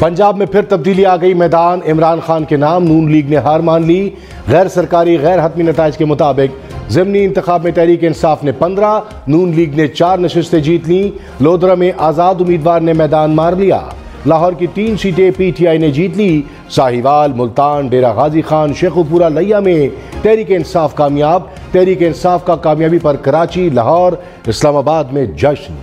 पंजाब में फिर तब्दीली आ गई मैदान। इमरान खान के नाम नून लीग ने हार मान ली। गैर सरकारी गैर हतमी नताइज के मुताबिक ज़िमनी इंतखाब में तहरीक इंसाफ ने 15, नून लीग ने 4 नशिस्तें जीत लीं। लोधरा में आज़ाद उम्मीदवार ने मैदान मार लिया। लाहौर की 3 सीटें PTI ने जीत ली। साहिवाल, मुल्तान, डेरा गाजी खान, शेखुपुरा, लिया में तहरीक इंसाफ कामयाब। तहरीक इंसाफ का कामयाबी पर कराची, लाहौर, इस्लामाबाद में जश्न।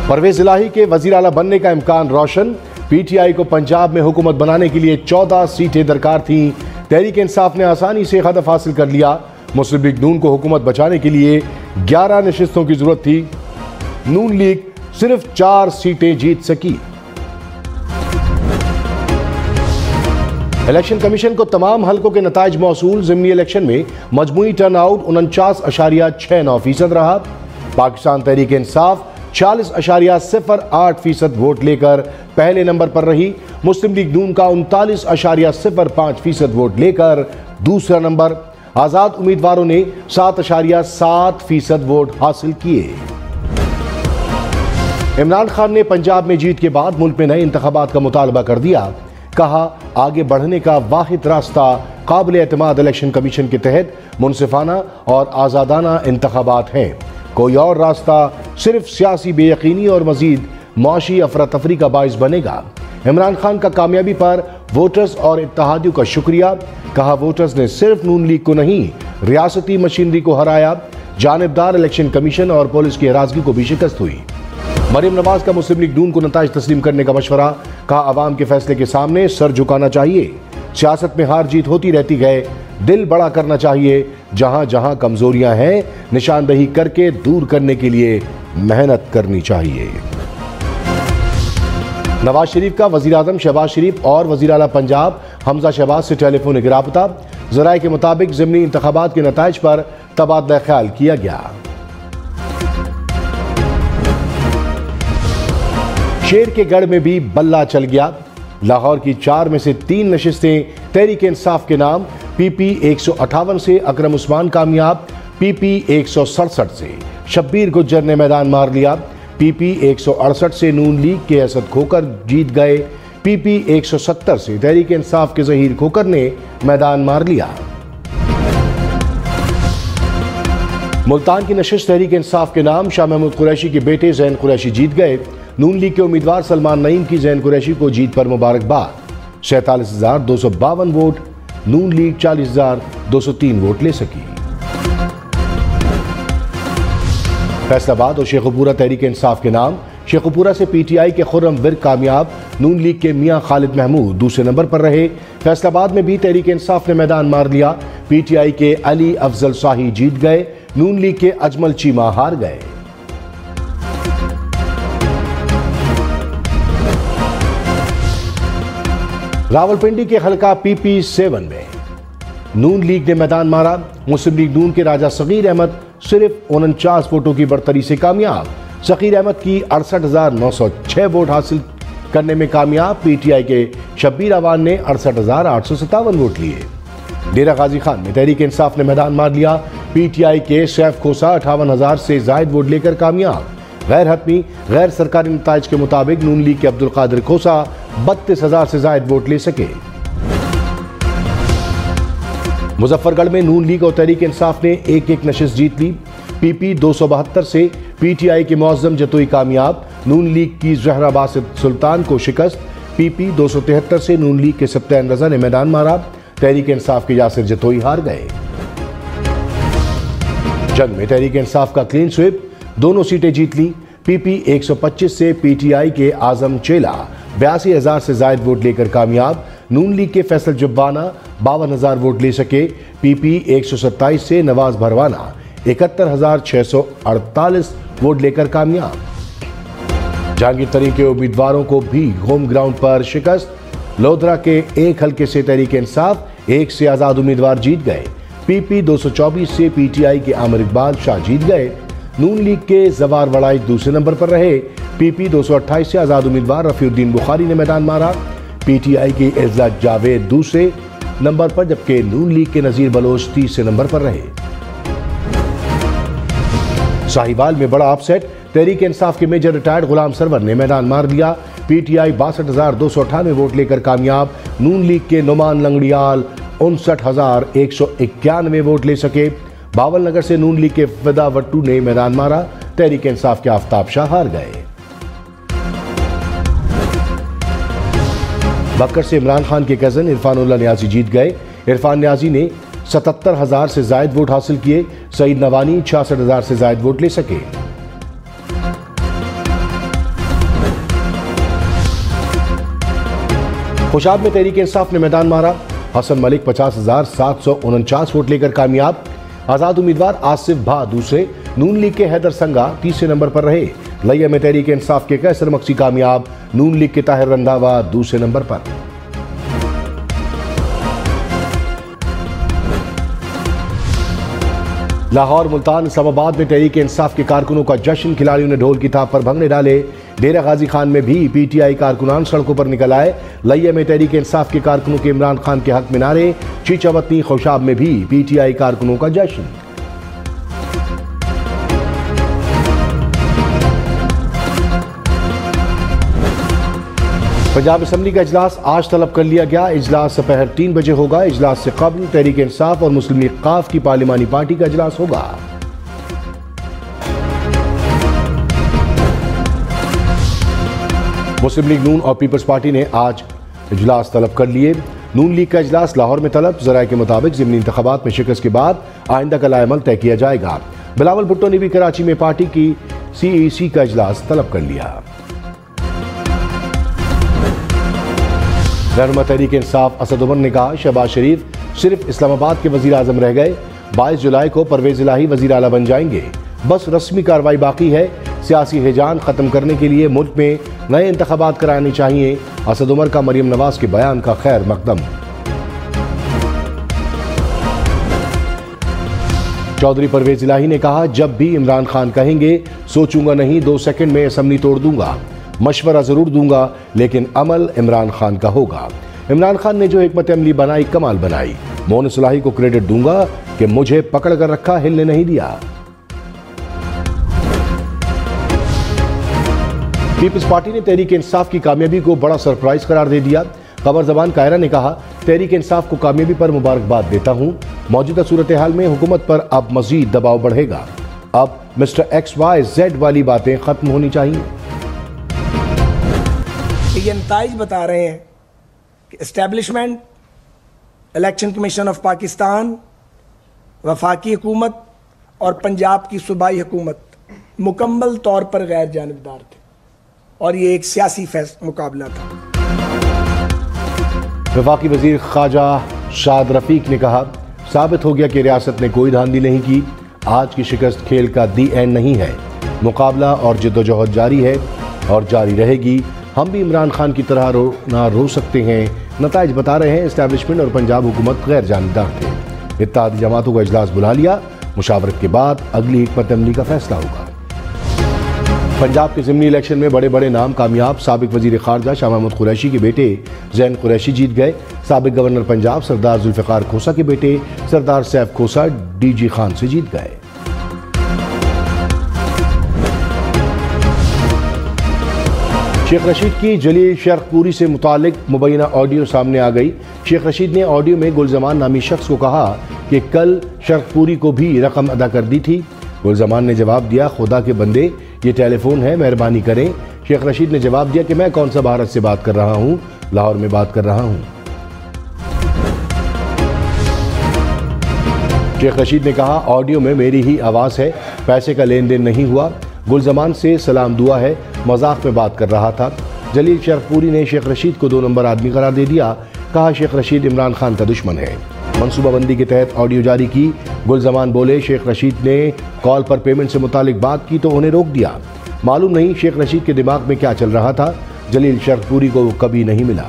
परवेज इलाही के वजीर आला बनने का इम्कान रोशन। PTI को पंजाब में हुकूमत बनाने के लिए 14 सीटें दरकार थीं। तहरीक इंसाफ ने आसानी से हदफ हासिल कर लिया। मुस्लिम लीग नून को हुकूमत बचाने के लिए 11 नशिस्तों की जरूरत थी। नून लीग सिर्फ 4 सीटें जीत सकी। इलेक्शन कमीशन को तमाम हलकों के नताइज मौसूल। ज़िमनी इलेक्शन में मजमूई टर्न आउट 49.69% रहा। पाकिस्तान तहरीक इंसाफ 40.08% वोट लेकर पहले नंबर पर रही। मुस्लिम लीग नून का 39.05% वोट लेकर दूसरा नंबर। आजाद उम्मीदवारों ने 7.7% वोट हासिल किए। इमरान खान ने पंजाब में जीत के बाद मुल्क में नए इंतखाबात का मुतालबा कर दिया। कहा, आगे बढ़ने का वाहिद रास्ता काबिल एतमाद इलेक्शन कमीशन के तहत मुनसिफाना और आज़ादाना इंतखाबात हैं। कोई और रास्ता सिर्फ सियासी बेयकीनी और मजीद मुआशी अफरा तफरी का बाइस बनेगा। इमरान खान का कामयाबी पर वोटर्स और इत्तेहादियों का शुक्रिया। कहा, वोटर्स ने सिर्फ नून लीग को नहीं, रियासती मशीनरी को हराया। जानिबदार इलेक्शन कमीशन और पुलिस की हरासगी को भी शिकस्त हुई। मरियम नवाज का मुस्लिम लीग नून को नताइज तस्लीम करने का मशवरा। कहा, अवाम के फैसले के सामने सर झुकाना चाहिए। सियासत में हार जीत होती रहती है, दिल बड़ा करना चाहिए। जहां जहां कमजोरियां हैं निशानदही करके दूर करने के लिए मेहनत करनी चाहिए। नवाज शरीफ का वजीर आजम शहबाज शरीफ और वजीर आला पंजाब हमजा शहबाज से टेलीफोनिक राबता। जराए के मुताबिक ज़िमनी इंतखाबात के नताइज पर तबादला ख्याल किया गया। शेर के गढ़ में भी बल्ला चल गया। लाहौर की 4 में से 3 नशिस्तें तहरीक इंसाफ के नाम। PP 158 से अकरम उस्मान कामयाब। PP 167 से शब्बीर गुज्जर ने मैदान मार लिया। PP 168 से नून लीग के असद खोकर जीत गए। PP 170 से तहरीक इंसाफ के जहीर खोकर ने मैदान मार लिया। मुल्तान की नशिस्त तहरीक इंसाफ के नाम। शाह महमूद कुरैशी के बेटे जैन कुरैशी जीत गए। नून लीग के उम्मीदवार सलमान नईम की जैन कुरैशी को जीत पर मुबारकबाद। 47,252 वोट। नून लीग 40,203 वोट ले सकी। फैसलाबाद और शेखुपुरा तहरीक इंसाफ के नाम। शेखुपुरा से PTI के खुर्रम विर्क कामयाब। नून लीग के मियां खालिद महमूद दूसरे नंबर पर रहे। फैसलाबाद में भी तहरीक इंसाफ ने मैदान मार लिया। PTI के अली अफजल शाही जीत गए। नून लीग के अजमल चीमा हार गए। रावलपिंडी के हलका PP7 में नून लीग ने मैदान मारा। मुस्लिम लीग नून के राजा सगीर अहमद सिर्फ 49 वोटों की बढ़तरी से कामयाब। सगीर अहमद की 68,906 वोट हासिल करने में कामयाब। PTI के शब्बीर अवान ने 68,857 वोट लिए। डेरा गाजी खान में तहरीक इंसाफ ने मैदान मार लिया। PTI के सैफ खोसा 58,000 से जायद वोट लेकर कामयाब। गैर हतमी गैर सरकारी नताइज के मुताबिक नून लीग के अब्दुल कादिर खोसा 32,000 से जायद वोट ले सके। मुजफ्फरगढ़ में नून लीग और तहरीक इंसाफ ने एक नशिस्त जीत ली। PP 272 से PTI के मुअज्जम जतोई कामयाब। नून लीग की जहरा बासित सुल्तान को शिकस्त। PP 273 से नून लीग के सप्तान रजा ने मैदान मारा। तहरीक इंसाफ के यासिर जतोई हार गए। जंग में तहरीक इंसाफ का क्लीन स्वीप, दोनों सीटें जीत ली। PP 125 से PTI के आजम चेला 82,000 से जायद वोट लेकर कामयाब। नून लीग के फैसल जुब्बाना 52,000 वोट ले सके। PP 127 से नवाज भरवाना 71,648 वोट लेकर कामयाब। जहांगीर तरीन के उम्मीदवारों को भी होम ग्राउंड पर शिकस्त। लोधरा के एक हल्के से तहरीक इंसाफ 1 से आजाद उम्मीदवार जीत गए। PP 224 से PTI के आमिर इकबाल शाह जीत गए। नून लीग के जवार वड़ाई दूसरे नंबर पर रहे। PP 228 से आजाद उम्मीदवार रफीउद्दीन बुखारी ने मैदान मारा। PTI के एजाज जावेद दूसरे नंबर पर, जबकि नून लीग के नजीर बलोच तीसरे नंबर पर रहे। साहिवाल में बड़ा अपसेट, तहरीक इंसाफ के मेजर रिटायर्ड गुलाम सरवर ने मैदान मार दिया। पीटीआई 62,298 वोट लेकर कामयाब। नून लीग के नुमान लंगड़ियाल 59,191 वोट ले सके। बावल नगर से नून लीग के फिदा वट्टू ने मैदान मारा। तहरीक इंसाफ के आफ्ताब शाह हार गए। बक्कर से इमरान खान के कजन इरफानुल्लाह न्याजी जीत गए। इरफान न्याजी ने 77,000 से जायद वोट हासिल किए। सईद नवानी 66,000 से जायद वोट ले सके। खुशाब में तहरीक इंसाफ ने मैदान मारा। हसन मलिक 50,749 वोट लेकर कामयाब। आजाद उम्मीदवार आसिफ भा दूसरे, नून लीग के हैदर संगा तीसरे नंबर पर रहे। लैया में तहरीक इंसाफ के कैसर मक्सी कामयाब। नून लीग के ताहिर रंधावा दूसरे नंबर पर। लाहौर, मुल्तान, इस्लामाबाद में तहरीक इंसाफ के कारकुनों का जश्न। खिलाड़ियों ने ढोल की थाप पर भंगड़े डाले। डेरा गाजी खान में भी पीटीआई कारकुनान सड़कों पर निकल आए। लैया में तहरीक इंसाफ के कारकुनों के इमरान खान के हक में नारे। चीचावतनी, खुशाब में भी पीटीआई कारकुनों का जश्न। पंजाब असम्बली का इजलास आज तलब कर लिया गया। इजलास दोपहर 3 बजे होगा। इजलास से कबल तहरीक इंसाफ और मुस्लिम लीग काफ की पार्लिमानी पार्टी का इजलास होगा। मुस्लिम लीग नून और पीपल्स पार्टी ने आज इजलास तलब कर लिए। नून लीग का इजलास लाहौर में तलब। जराये के मुताबिक ज़िमनी इंतखाबात में शिकस्त के बाद आइंदा का लाएमल तय किया जाएगा। बिलावल भुट्टो ने भी कराची में पार्टी की सीईसी का इजलास तलब कर लिया। रहनुमा तहरीक इंसाफ असद उमर ने कहा, शहबाज शरीफ सिर्फ इस्लामाबाद के वजीर आजम रह गए। 22 जुलाई को परवेज इलाही वजीर आला बन जाएंगे। बस रस्मी कार्रवाई बाकी है। सियासी हिजान खत्म करने के लिए मुल्क में नए इंतखाबात कराने चाहिए। असद उमर का मरियम नवाज के बयान का खैर मकदम। चौधरी परवेज इलाही ने कहा, जब भी इमरान खान कहेंगे सोचूंगा नहीं, 2 सेकंड में असम्बली तोड़ दूंगा। मशवरा जरूर दूंगा, लेकिन अमल इमरान खान का होगा। इमरान खान ने जो हिकमत अमली बनाई, कमाल बनाई। मोहन सुलाही को क्रेडिट दूंगा कि मुझे पकड़ कर रखा, हिलने नहीं दिया। पीपल्स पार्टी ने तहरीक इंसाफ की कामयाबी को बड़ा सरप्राइज करार दे दिया। कमर जबान कायरा ने कहा, तहरीक इंसाफ को कामयाबी पर मुबारकबाद देता हूं। मौजूदा सूरत हाल में हुकूमत पर अब मजीद दबाव बढ़ेगा। अब मिस्टर XYZ वाली बातें खत्म होनी चाहिए। ये नताइज बता रहे हैं कि establishment, election commission of Pakistan, वफाकी हुकूमत और पंजाब की सूबाई हुकूमत मुकम्मल तौर पर गैर जानिबदार थे और ये एक सियासी मुकाबला था। वफाकी वजीर ख्वाजा शाद रफीक ने कहा, साबित हो गया कि रियासत ने कोई धांधली नहीं की। आज की शिकस्त खेल का दी एंड नहीं है। मुकाबला और जद्दोजहद जारी है और जारी रहेगी। हम भी इमरान खान की तरह ना रो सकते हैं। नताइज बता रहे हैं एस्टैब्लिशमेंट और पंजाब हुकूमत गैर जानिबदार थे। इत्तेहादी जमातों का इजलास बुला लिया। मुशावरत के बाद अगली हिकमत अमली का फैसला होगा। पंजाब के ज़िमनी इलेक्शन में बड़े बड़े नाम कामयाब। साबिक वजीर खारजा शाह महमूद कुरैशी के बेटे जैन कुरैशी जीत गए। साबिक गवर्नर पंजाब सरदार जुल्फ़िकार खोसा के बेटे सरदार सैफ खोसा DG खान से जीत गए। शेख रशीद की जलील शर्कपुरी से मुतालिक मुबैना ऑडियो सामने आ गई। शेख रशीद ने ऑडियो में गुलजमान नामी शख्स को कहा कि कल शर्कपुरी को भी रकम अदा कर दी थी। गुलजमान ने जवाब दिया, खुदा के बंदे ये टेलीफोन है, मेहरबानी करें। शेख रशीद ने जवाब दिया कि मैं कौन सा भारत से बात कर रहा हूं, लाहौर में बात कर रहा हूं। शेख रशीद ने कहा, ऑडियो में मेरी ही आवाज़ है, पैसे का लेन देन नहीं हुआ। गुलजमान से सलाम दुआ है, मजाक में बात कर रहा था। जलील शर्कपुरी ने शेख रशीद को 2 नंबर आदमी करार दे दिया। कहा, शेख रशीद इमरान खान का दुश्मन है। मनसूबाबंदी के तहत ऑडियो जारी की। गुलजमान बोले, शेख रशीद ने कॉल पर पेमेंट से मुतालिक बात की तो उन्हें रोक दिया। मालूम नहीं शेख रशीद के दिमाग में क्या चल रहा था। जलील शर्कपुरी को कभी नहीं मिला।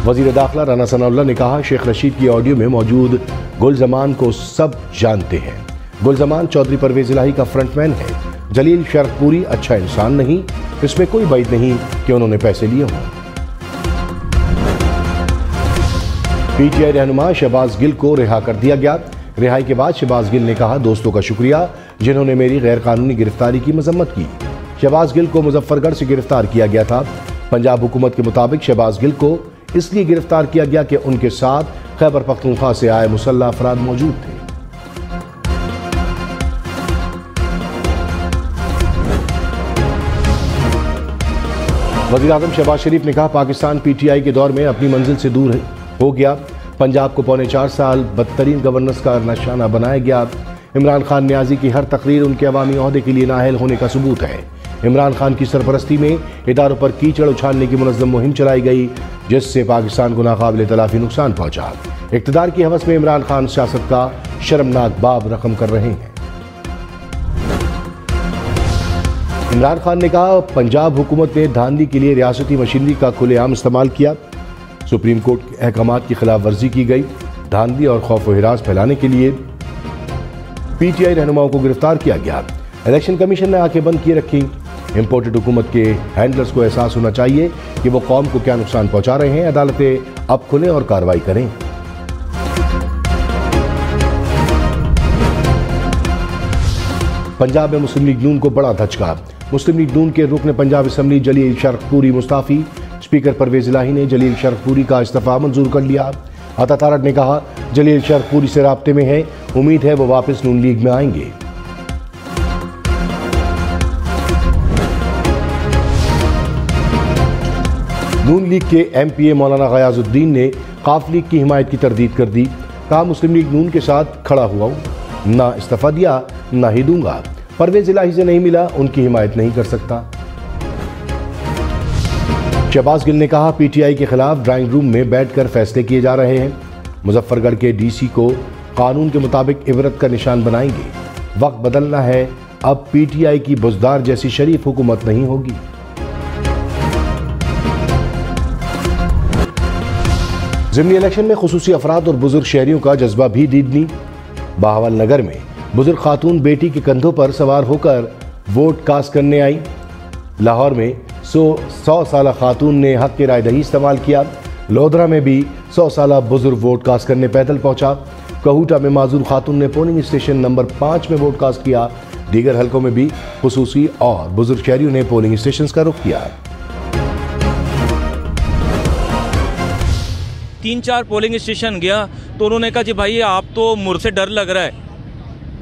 वजीर दाखिला राना सनाउल्लाह ने कहा, शेख रशीद की ऑडियो में मौजूद गुलजमान को सब जानते हैं। गुलजमान चौधरी परवेज इलाही का फ्रंटमैन है। जलील शर्कपुरी अच्छा इंसान नहीं। इसमें कोई बैद नहीं कि उन्होंने पैसे लिए हों। पीटीआई रहनुमा शहबाज गिल को रिहा कर दिया गया। रिहाई के बाद शहबाज गिल ने कहा, दोस्तों का शुक्रिया जिन्होंने मेरी गैर कानूनी गिरफ्तारी की मजम्मत की। शहबाज गिल को मुजफ्फरगढ़ से गिरफ्तार किया गया था। पंजाब हुकूमत के मुताबिक शहबाज गिल को इसलिए गिरफ्तार किया गया कि उनके साथ खैबर पख्तूनख्वा से आए मुसल्लह अफराद मौजूद थे। वज़ीर-ए-आज़म शहबाज शरीफ ने कहा, पाकिस्तान PTI के दौर में अपनी मंजिल से दूर हो गया। पंजाब को पौने 4 साल बदतरीन गवर्नेंस का निशाना बनाया गया। इमरान खान न्याजी की हर तकरीर उनके अवामी ओहदे के लिए नाअहल होने का सबूत है। इमरान खान की सरपरस्ती में इदारों पर कीचड़ उछालने की मुनज़्ज़म मुहिम चलाई गई, जिससे पाकिस्तान को नाकाबिल तलाफी नुकसान पहुंचा। इक़्तिदार की हवस में इमरान खान सियासत का शर्मनाक बाब रकम कर रहे हैं। इमरान खान ने कहा, पंजाब हुकूमत ने धांधली के लिए रियासती मशीनरी का खुलेआम इस्तेमाल किया। सुप्रीम कोर्ट के अहकामात की खिलाफ वर्जी की गई। धांधली और खौफ व हिरास फैलाने के लिए PTI रहनुमाओं को गिरफ्तार किया गया। इलेक्शन कमीशन ने आंखें बंद किए रखी। इंपोर्टेड हुकूमत के हैंडलर्स को एहसास होना चाहिए कि वो कौम को क्या नुकसान पहुंचा रहे हैं। अदालतें अब खुलें और कार्रवाई करें। पंजाब में मुस्लिम लीग नून को बड़ा धचका। मुस्लिम लीग नून के रुकन पंजाब असम्बली जलील शरकपुरी मुस्ताफी। स्पीकर परवेज इलाही ने जलील शरकपुरी का इस्तीफा मंजूर कर लिया। अता तारक ने कहा, जलील शरकपुरी से राब्ते में है, उम्मीद है वो वापस नून लीग में आएंगे। नून लीग के MPA मौलाना गयाजुद्दीन ने काफ लीग की हिमायत की तरदीद कर दी। कहा, मुस्लिम लीग नून के साथ खड़ा हुआ हूं, ना इस्तीफा दिया ना ही दूंगा। परवेज इलाही से नहीं मिला, उनकी हिमायत नहीं कर सकता। शहबाज गिल ने कहा, PTI के खिलाफ ड्राइंग रूम में बैठकर फैसले किए जा रहे हैं। मुजफ्फरगढ़ के DC को कानून के मुताबिक इबरत का निशान बनाएंगे। वक्त बदलना है, अब PTI की बुजदार जैसी शरीफ हुकूमत नहीं होगी। ज़िमनी इलेक्शन में खुसूसी अफराद और बुजुर्ग शहरियों का जज्बा भी दीदनी। बहावल नगर में बुजुर्ग खातून बेटी के कंधों पर सवार होकर वोट कास्ट करने आई। लाहौर में 100 साला खातून ने हक की रायदही इस्तेमाल किया। लोधरा में भी 100 साला बुजुर्ग वोट कास्ट करने पैदल पहुंचा। कहूटा में माजूर खातून ने पोलिंग स्टेशन नंबर 5 में वोट कास्ट किया। दीगर हलकों में भी खुसूसी और बुजुर्ग शहरियों ने पोलिंग स्टेशन का रुख किया। 3-4 पोलिंग स्टेशन गया तो उन्होंने कहा, जी भाई आप तो मुझ से डर लग रहा है।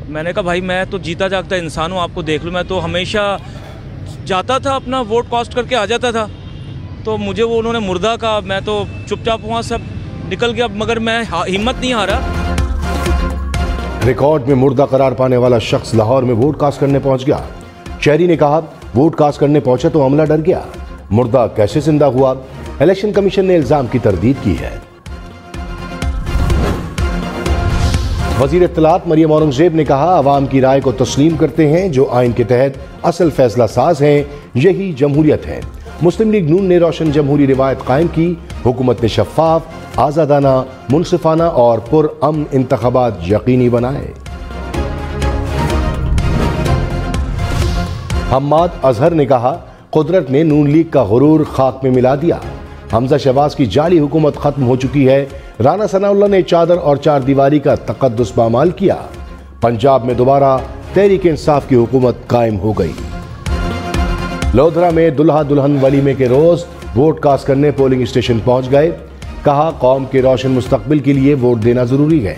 मैंने कहा, भाई मैं तो जीता जागता इंसान हूँ, आपको देख लो, मैं तो हमेशा जाता था, अपना वोट कास्ट करके आ जाता था। तो मुझे वो उन्होंने मुर्दा कहा, मैं तो चुपचाप वहाँ सब निकल गया, मगर मैं हिम्मत नहीं हारा। रिकॉर्ड में मुर्दा करार पाने वाला शख्स लाहौर में वोट कास्ट करने पहुंच गया। शहरी ने कहा, वोट कास्ट करने पहुंचा तो अमला डर गया, मुर्दा कैसे जिंदा हुआ। इलेक्शन कमीशन ने इल्जाम की तरदीद की है। वजीर इत्तलात मरियम औरंगजेब ने कहा, अवाम की राय को तस्लीम करते हैं, जो आइन के तहत असल फैसला साज हैं, यही जमहूरियत है। मुस्लिम लीग नून ने रोशन जमहूरी रिवायत कायम की। हुकूमत ने शफाफ, आज़ादाना, मुनसिफाना और पुरअमन इंतखाबात यकीनी बनाए। हम्माद अजहर ने कहा, कुदरत ने नून लीग का गुरूर खाक में मिला दिया। हमजा शहबाज की जाली हुकूमत खत्म हो चुकी है। राना सनाउल्लाह ने चादर और चार दीवारी का तकद्दुस पामाल किया। पंजाब में दोबारा तहरीक इंसाफ की हुकूमत कायम हो गई। लोधरा में दुल्हा दुल्हन वलीमे के रोज वोट कास्ट करने पोलिंग स्टेशन पहुंच गए। कहा, कौम के रोशन मुस्तकबिल के लिए वोट देना जरूरी है।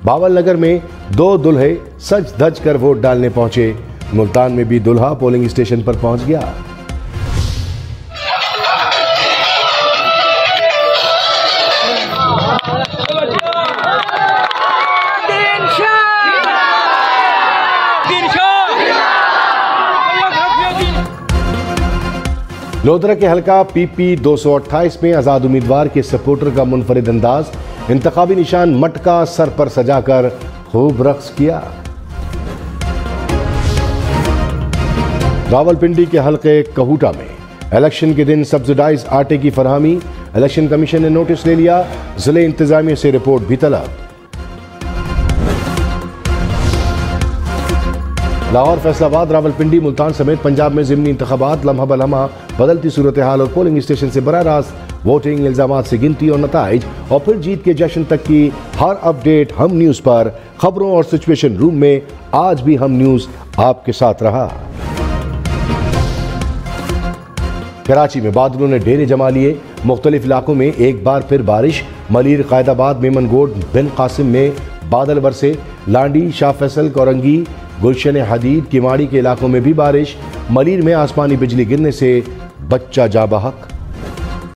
बावल नगर में 2 दुल्हे सज धज कर वोट डालने पहुंचे। मुल्तान में भी दुल्हा पोलिंग स्टेशन पर पहुंच गया। लोधरा के हलका PP 228 में आजाद उम्मीदवार के सपोर्टर का मुनफरिद अंदाज, इंतखाबी निशान मटका सर पर सजाकर खूब रक्स किया। रावलपिंडी के हलके कहूटा में इलेक्शन के दिन सब्सिडाइज आटे की फरहमी, इलेक्शन कमीशन ने नोटिस ले लिया। जिले इंतजामिया से रिपोर्ट भी तलब। लाहौर, फैसलाबाद, रावलपिंडी, मुल्तान समेत पंजाब में ज़िमनी इंतखाबात लम्हा बलम्हा बदलती सूरत हाल और पोलिंग स्टेशन से बराह रास्त वोटिंग, इल्जामात से गिनती और नताइज और फिर जीत के जश्न तक की हर अपडेट हम न्यूज़ पर, खबरों और सिचुएशन रूम में आज भी हम न्यूज़ आपके साथ रहा। कराची में बादलों ने डेरे जमा लिए, मुख्तलिफ इलाकों में एक बार फिर बारिश। मलीर, कायदाबाद, मेमनगोड, बिन कासिम में बादल बरसे। लांडी, शाह फैसल, कोरंगी, गुलशन हदीद, किमाड़ी के इलाकों में भी बारिश। मलीर में आसमानी बिजली गिरने से बच्चा जाँ बहक।